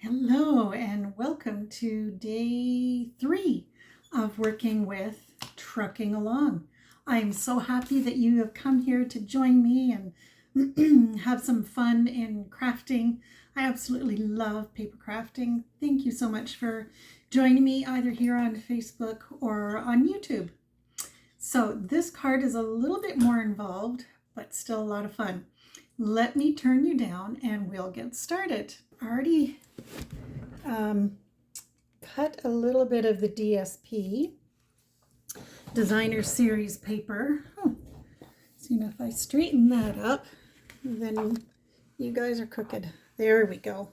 Hello and welcome to day 3 of working with Trucking Along. I'm so happy that you have come here to join me and have some fun in crafting. I absolutely love paper crafting. Thank you so much for joining me either here on Facebook or on YouTube. So this card is a little bit more involved, but still a lot of fun. Let me turn you down and we'll get started. Already cut a little bit of the DSP designer series paper. See, if I straighten that up, then you guys are crooked. There we go.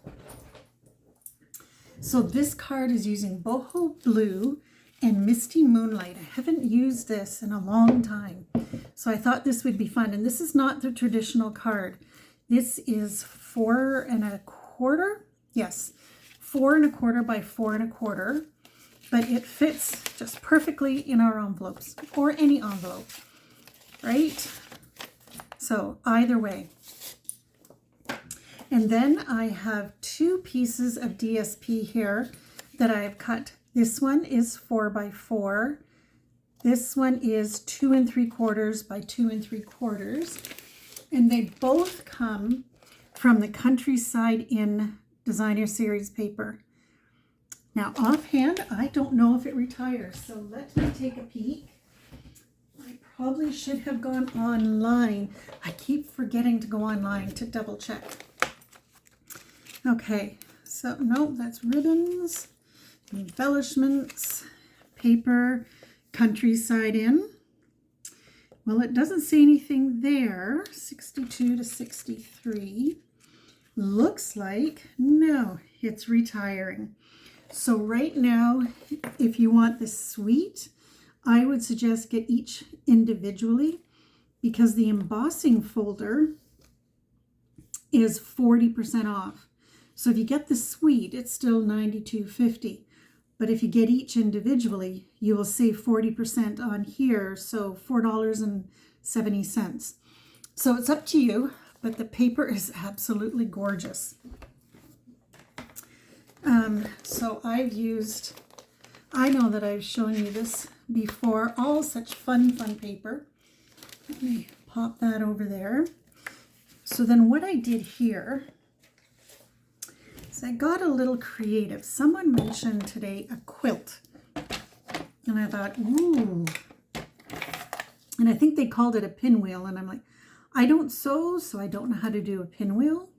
So this card is using Boho Blue and Misty Moonlight. I haven't used this in a long time, so I thought this would be fun. And this is not the traditional card. This is 4 1/4. Yes, 4 1/4 by 4 1/4, but it fits just perfectly in our envelopes or any envelope, right? So either way. And then I have 2 pieces of DSP here that I have cut. This one is 4 by 4. This one is 2 3/4 by 2 3/4. And they both come from the Countryside Inn designer series paper. Now offhand, I don't know if it retires, so let me take a peek. I probably should have gone online. I keep forgetting to go online to double check. Okay, so no, that's ribbons, embellishments, paper, Countryside Inn. Well, it doesn't say anything there. 62 to 63. Looks like, no, it's retiring. So right now, if you want this suite, I would suggest get each individually because the embossing folder is 40% off. So if you get the suite, it's still $92.50. But if you get each individually, you will save 40% on here, so $4.70. So it's up to you, but the paper is absolutely gorgeous. So I know that I've shown you this before, all such fun paper. Let me pop that over there. So then what I did here is I got a little creative. Someone mentioned today a quilt. And I thought, ooh. And I think they called it a pinwheel. And I'm like, I don't sew, so I don't know how to do a pinwheel.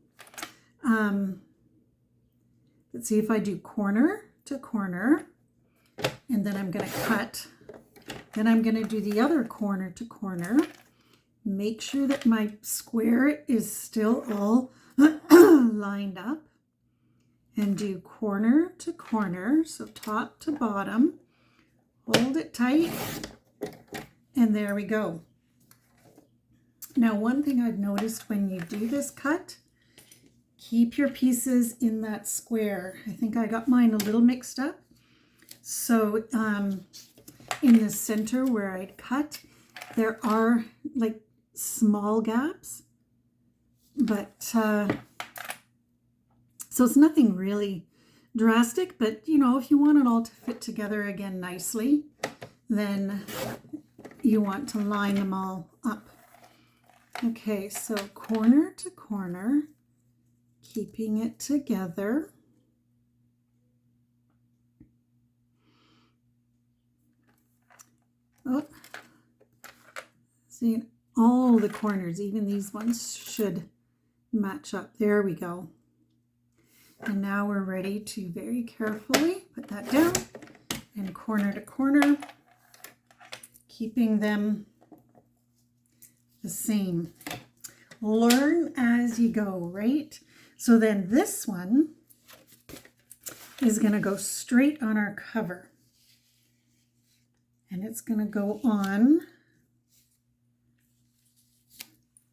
Let's see if I do corner to corner. And then I'm going to cut. Then I'm going to do the other corner to corner. Make sure that my square is still all lined up. And do corner to corner, so top to bottom. Hold it tight. And there we go. Now, one thing I've noticed when you do this cut, keep your pieces in that square. I think I got mine a little mixed up. So in the center where I'd cut, there are like small gaps, but so it's nothing really drastic, but you know, if you want it all to fit together again nicely, then you want to line them all up. Okay, so corner to corner, keeping it together. Oh, see, all the corners, even these ones should match up. There we go. And now we're ready to very carefully put that down and corner to corner, keeping them the same. Learn as you go, right? So then this one is going to go straight on our cover. And it's going to go on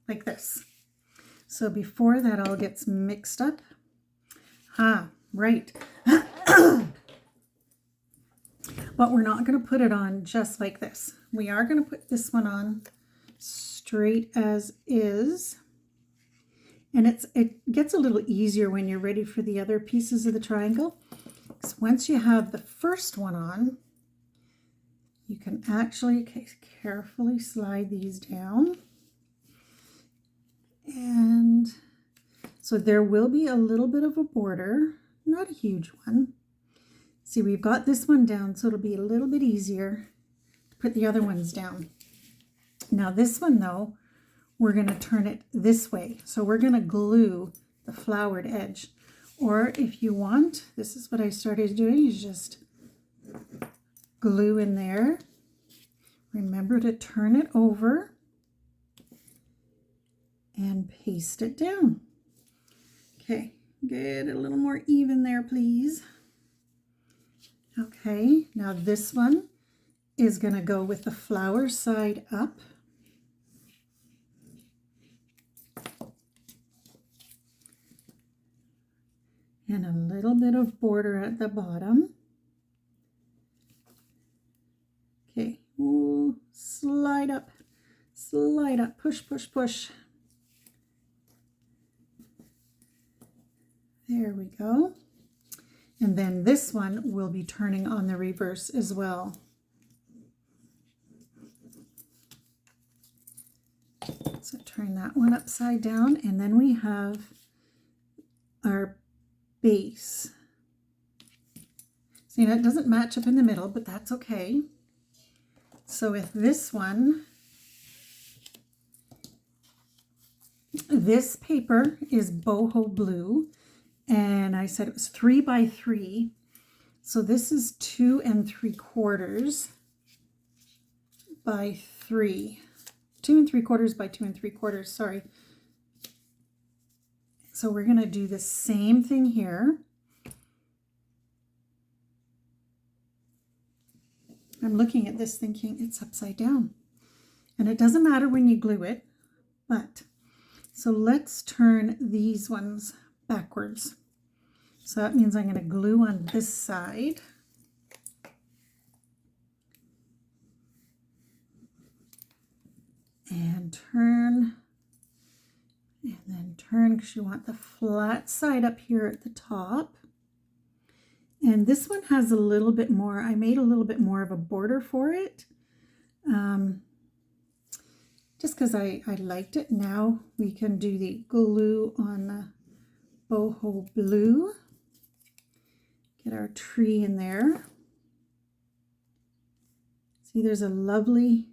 like this. So before that all gets mixed up, right. But we're not going to put it on just like this. We are going to put this one on straight as is. And it gets a little easier when you're ready for the other pieces of the triangle. So once you have the first one on, you can actually carefully slide these down. And so there will be a little bit of a border, not a huge one. See, we've got this one down, so it'll be a little bit easier to put the other ones down. Now this one though, we're going to turn it this way. So we're going to glue the flowered edge. Or if you want, this is what I started doing, is just glue in there. Remember to turn it over and paste it down. Okay, get it a little more even there, please. Okay, now this one is going to go with the flower side up. And a little bit of border at the bottom. Okay, ooh, slide up, push, push, push. There we go. And then this one will be turning on the reverse as well. So turn that one upside down, and then we have our base. So, it doesn't match up in the middle, but that's okay. So with this one, this paper is boho blue, and I said it was 3 by 3. So this is 2 3/4 by 3. 2 3/4 by 2 3/4, sorry. So we're going to do the same thing here. I'm looking at this thinking it's upside down. And it doesn't matter when you glue it, but so let's turn these ones backwards. So that means I'm going to glue on this side. And turn. And then turn, because you want the flat side up here at the top. And this one has a little bit more, I made a little bit more of a border for it. Just because I liked it. Now we can do the glue on the boho blue. Get our tree in there. See, there's a lovely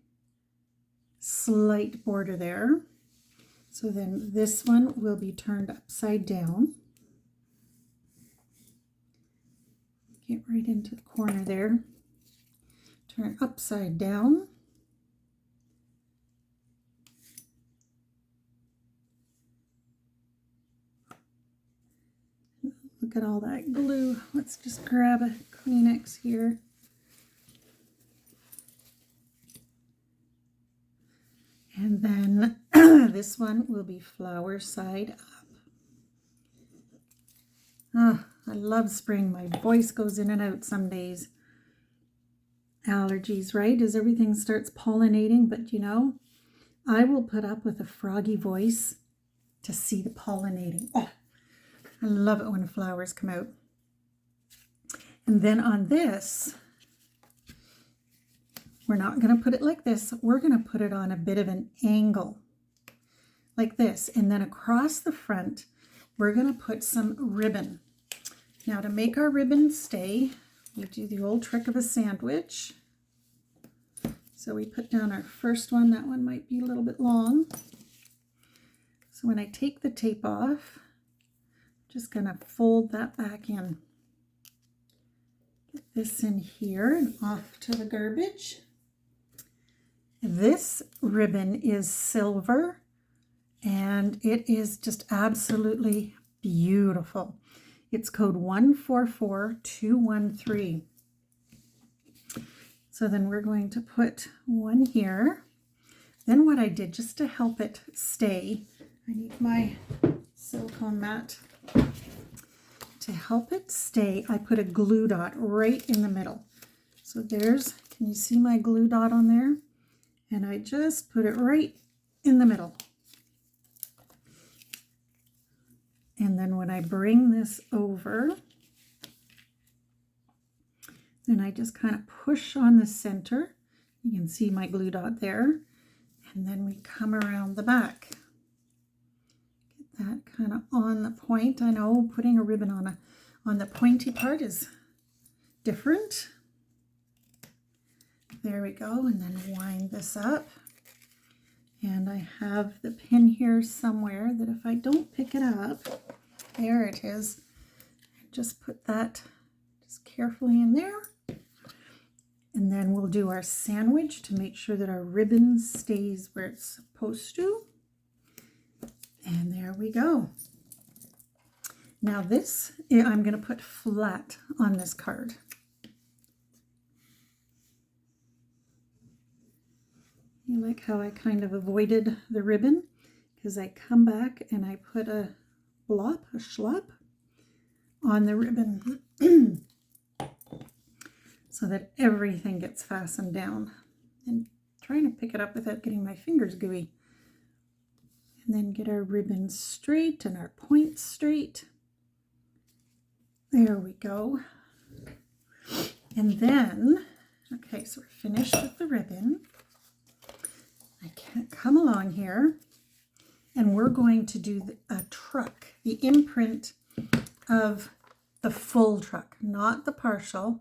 slight border there. So then this one will be turned upside down. Get right into the corner there. Turn upside down. Look at all that glue. Let's just grab a Kleenex here. And then this one will be flower side up. Ah, I love spring. My voice goes in and out some days. Allergies, right? As everything starts pollinating. But you know, I will put up with a froggy voice to see the pollinating. Oh, I love it when flowers come out. And then on this, we're not going to put it like this. We're going to put it on a bit of an angle like this. And then across the front, we're going to put some ribbon. Now to make our ribbon stay, we do the old trick of a sandwich. So we put down our first one. That one might be a little bit long. So when I take the tape off, I'm just going to fold that back in. Get this in here and off to the garbage. This ribbon is silver, and it is just absolutely beautiful. It's code 144213. So then we're going to put one here. Then what I did, just to help it stay, I need my silicone mat. To help it stay, I put a glue dot right in the middle. So there's, can you see my glue dot on there? And I just put it right in the middle. And then when I bring this over, then I just kind of push on the center. You can see my glue dot there. And then we come around the back. Get that kind of on the point. I know putting a ribbon on the pointy part is different. There we go. And then wind this up. And I have the pin here somewhere that if I don't pick it up, there it is. Just put that just carefully in there. And then we'll do our sandwich to make sure that our ribbon stays where it's supposed to. And there we go. Now this, I'm going to put flat on this card. You like how I kind of avoided the ribbon? Because I come back and I put a schlop on the ribbon so that everything gets fastened down. And trying to pick it up without getting my fingers gooey. And then get our ribbon straight and our points straight. There we go. And then, okay, so we're finished with the ribbon. I can't come along here, and we're going to do a truck, the imprint of the full truck, not the partial,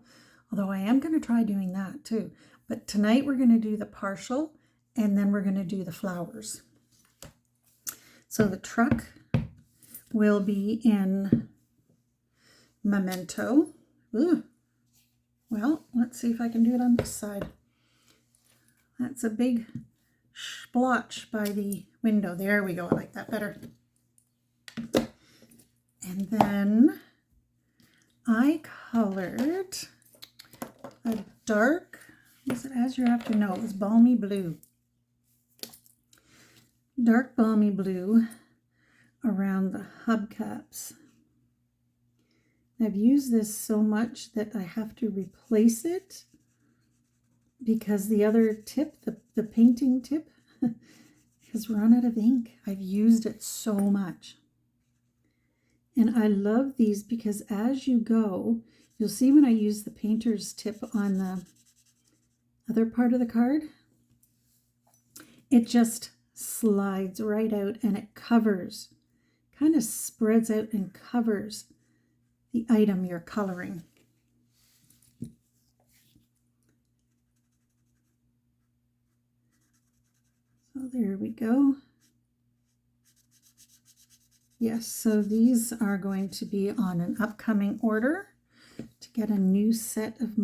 although I am going to try doing that too. But tonight we're going to do the partial, and then we're going to do the flowers. So the truck will be in Memento. Ooh. Well, let's see if I can do it on this side. That's a big splotch by the window. There we go. I like that better. And then I colored a dark, was it Azure After? No, it was Balmy Blue. Dark Balmy Blue around the hubcaps. I've used this so much that I have to replace it because the other tip, the painting tip, has run out of ink. I've used it so much. And I love these because as you go, you'll see when I use the painter's tip on the other part of the card, it just slides right out and it covers, kind of spreads out and covers the item you're coloring. So there we go. Yes, so these are going to be on an upcoming order to get a new set of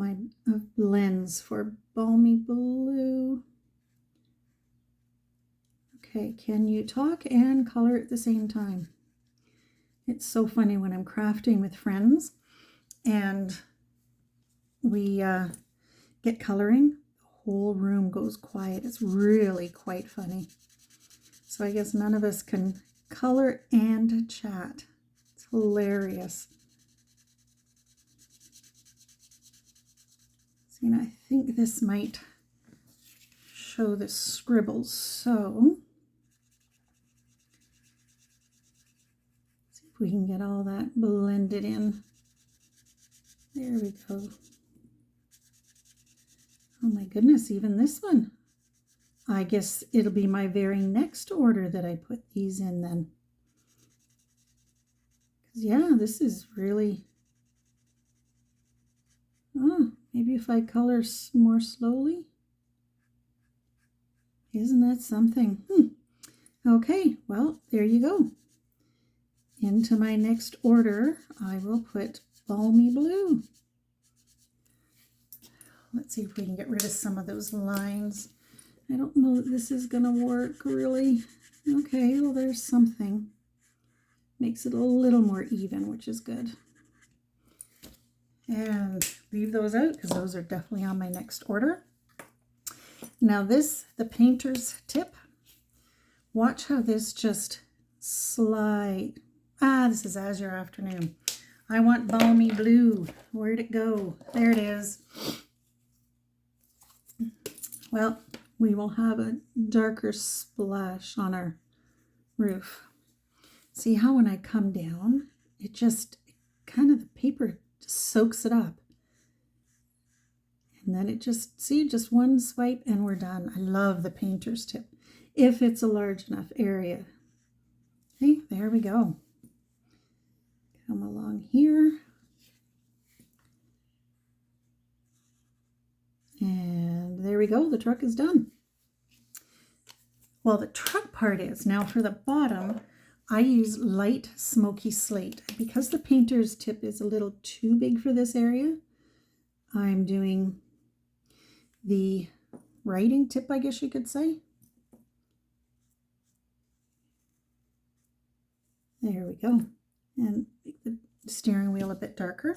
blends for Balmy Blue. Okay, can you talk and color at the same time? It's so funny when I'm crafting with friends and we get coloring. Whole room goes quiet. It's really quite funny. So I guess none of us can color and chat. It's hilarious. See, and I think this might show the scribbles. So see if we can get all that blended in. There we go. Oh my goodness, even this one. I guess it'll be my very next order that I put these in then. 'Cause yeah, this is really, oh, maybe if I color more slowly. Isn't that something? Okay, well, there you go. Into my next order, I will put Balmy Blue. Let's see if we can get rid of some of those lines. I don't know that this is going to work really. Okay, well, there's something. Makes it a little more even, which is good. And leave those out because those are definitely on my next order. Now this, the painter's tip. Watch how this just slide. Ah, this is Azure Afternoon. I want Balmy Blue. Where'd it go? There it is. Well, we will have a darker splash on our roof. See how when I come down, it just kind of, the paper just soaks it up. And then it just, see, just one swipe and we're done. I love the painter's tip if it's a large enough area. Okay, there we go. Come along here. And there we go, the truck is done. Well, the truck part is, now for the bottom, I use light smoky slate. Because the painter's tip is a little too big for this area, I'm doing the writing tip, I guess you could say. There we go. And make the steering wheel a bit darker.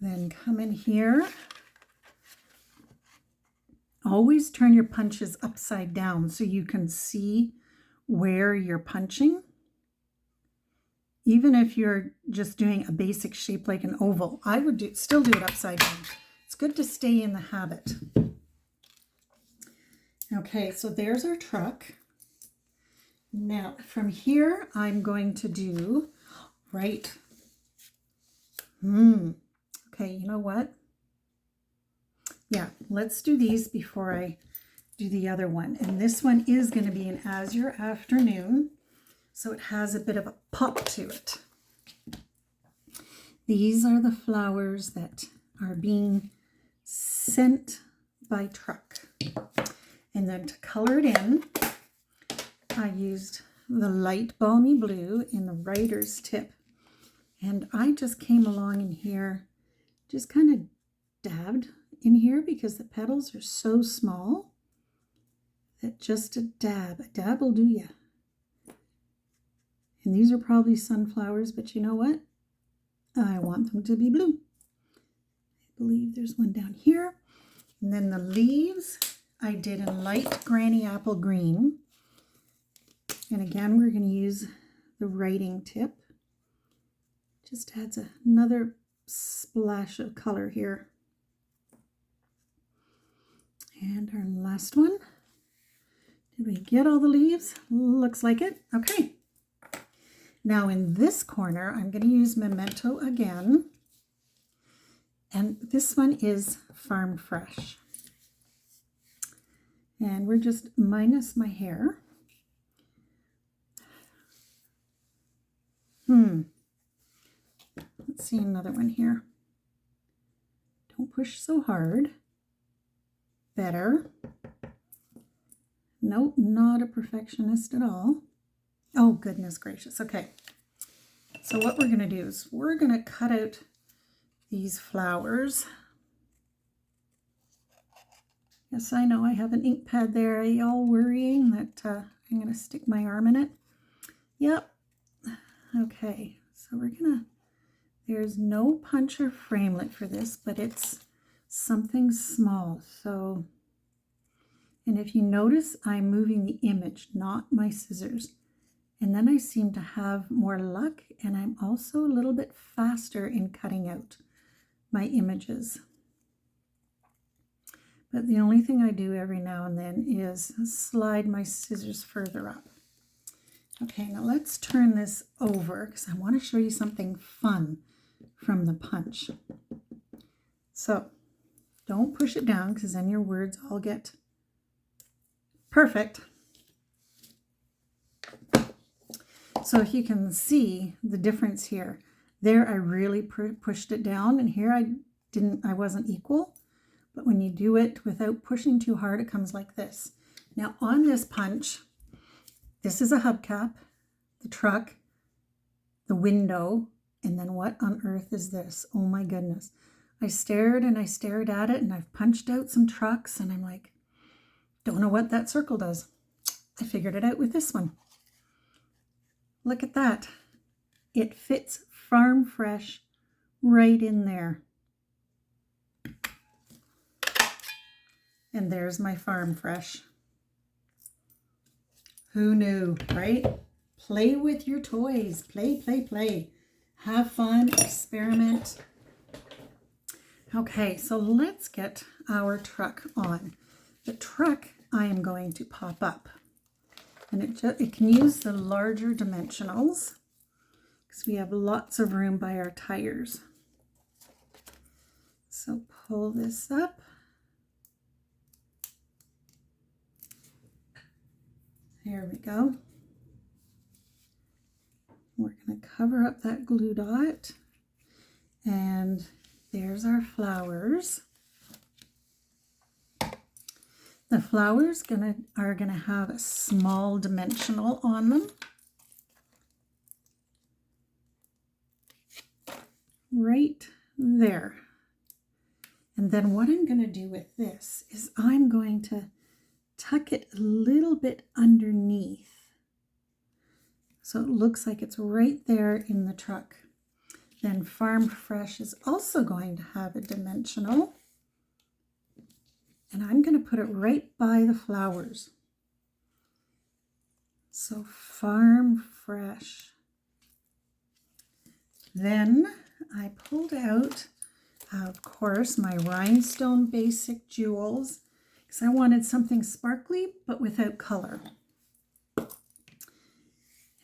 Then come in here. Always turn your punches upside down so you can see where you're punching. Even if you're just doing a basic shape like an oval, I would still do it upside down. It's good to stay in the habit. Okay, so there's our truck. Now from here, I'm going to do, right. Okay, you know what? Yeah, let's do these before I do the other one. And this one is going to be an azure afternoon, so it has a bit of a pop to it. These are the flowers that are being sent by truck. And then to color it in, I used the light balmy blue in the writer's tip. And I just came along in here, just kind of dabbed in here because the petals are so small that just a dab will do ya. And these are probably sunflowers, but you know what? I want them to be blue. I believe there's one down here. And then the leaves I did in light granny apple green. And again, we're going to use the writing tip. Just adds another splash of color here. And our last one. Did we get all the leaves? Looks like it. Okay. Now in this corner, I'm going to use Memento again. And this one is Farm Fresh. And we're just minus my hair. Let's see another one here. Don't push so hard. Better. Nope, not a perfectionist at all. Oh, goodness gracious. Okay. So what we're going to do is we're going to cut out these flowers. Yes, I know I have an ink pad there. Are y'all worrying that I'm going to stick my arm in it? Yep. Okay. So we're going to, there's no punch or framelit for this, but it's something small. So, and if you notice, I'm moving the image, not my scissors. And then I seem to have more luck, and I'm also a little bit faster in cutting out my images. But the only thing I do every now and then is slide my scissors further up. Okay, now let's turn this over because I want to show you something fun from the punch. So don't push it down because then your words all get perfect. So if you can see the difference here, there I really pushed it down, and here I wasn't equal. But when you do it without pushing too hard, it comes like this. Now on this punch, this is a hubcap, the truck, the window, and then what on earth is this? Oh my goodness. I stared and I stared at it, and I've punched out some trucks, and I'm like, don't know what that circle does. I figured it out with this one. Look at that. It fits Farm Fresh right in there. And there's my Farm Fresh. Who knew, right? Play with your toys. Play, play, play. Have fun, experiment. Okay, so let's get our truck on. The truck I am going to pop up. And it can use the larger dimensionals because we have lots of room by our tires. So pull this up. There we go. We're going to cover up that glue dot. And there's our flowers. The flowers are gonna have a small dimensional on them. Right there. And then what I'm gonna do with this is I'm going to tuck it a little bit underneath. So it looks like it's right there in the truck. Then Farm Fresh is also going to have a dimensional. And I'm going to put it right by the flowers. So Farm Fresh. Then I pulled out, of course, my Rhinestone Basic Jewels because I wanted something sparkly but without color.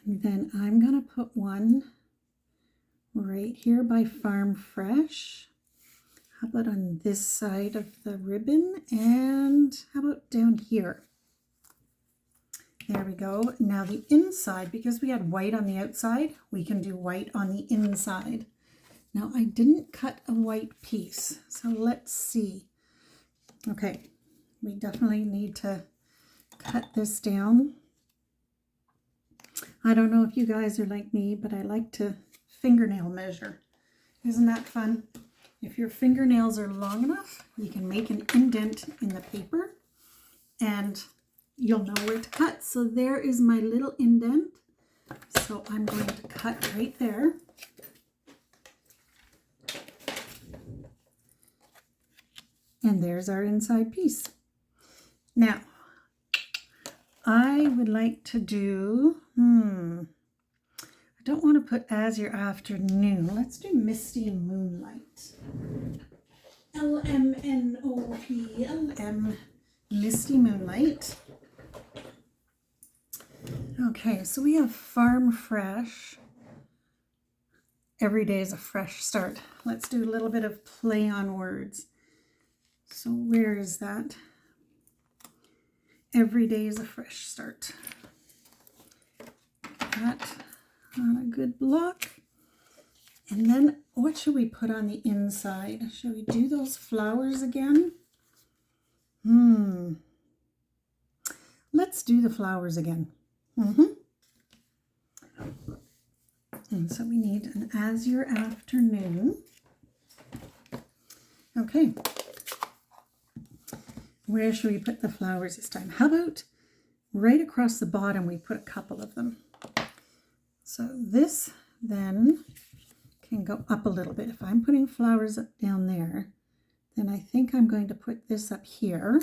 And then I'm going to put one right here by Farm Fresh. How about on this side of the ribbon? And how about down here? There we go. Now the inside, because we had white on the outside, we can do white on the inside. Now I didn't cut a white piece, so let's see. Okay, we definitely need to cut this down. I don't know if you guys are like me, but I like to fingernail measure. Isn't that fun? If your fingernails are long enough, you can make an indent in the paper and you'll know where to cut. So there is my little indent. So I'm going to cut right there. And there's our inside piece. Now, I would like to do, I don't want to put as your afternoon. Let's do Misty Moonlight. LMNOPLM, Misty Moonlight. Okay, so we have Farm Fresh. Every day is a fresh start. Let's do a little bit of play on words. So where is that? Every day is a fresh start. That on a good block. And then what should we put on the inside? Should we do those flowers again? Let's do the flowers again. And so we need an azure afternoon. Okay. Where should we put the flowers this time? How about right across the bottom we put a couple of them. So this then can go up a little bit. If I'm putting flowers up down there, then I think I'm going to put this up here.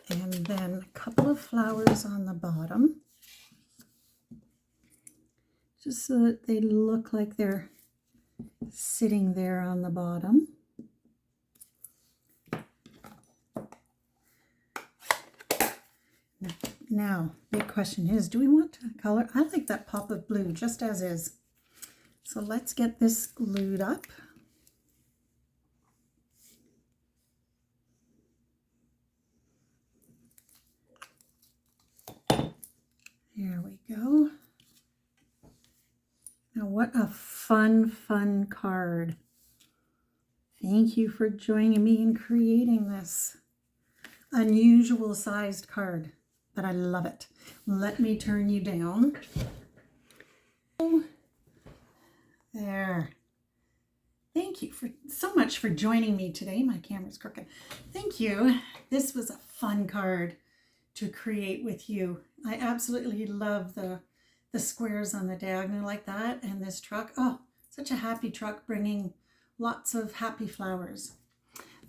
And then a couple of flowers on the bottom, just so that they look like they're sitting there on the bottom. Now, big question is, do we want to color? I like that pop of blue just as is. So let's get this glued up. There we go. Now what a fun card. Thank you for joining me in creating this unusual sized card, but I love it. Let me turn you down. There. Thank you so much for joining me today. My camera's crooked. Thank you. This was a fun card to create with you. I absolutely love the squares on the diagonal like that, and this truck. Oh, such a happy truck bringing lots of happy flowers.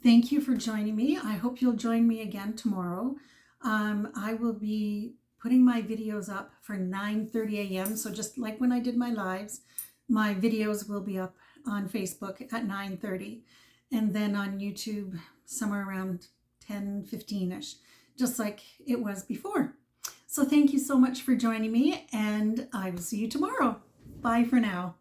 Thank you for joining me. I hope you'll join me again tomorrow. I will be putting my videos up for 9:30 a.m. So just like when I did my lives, my videos will be up on Facebook at 9:30 and then on YouTube somewhere around 10, 15-ish, just like it was before. So thank you so much for joining me, and I will see you tomorrow. Bye for now.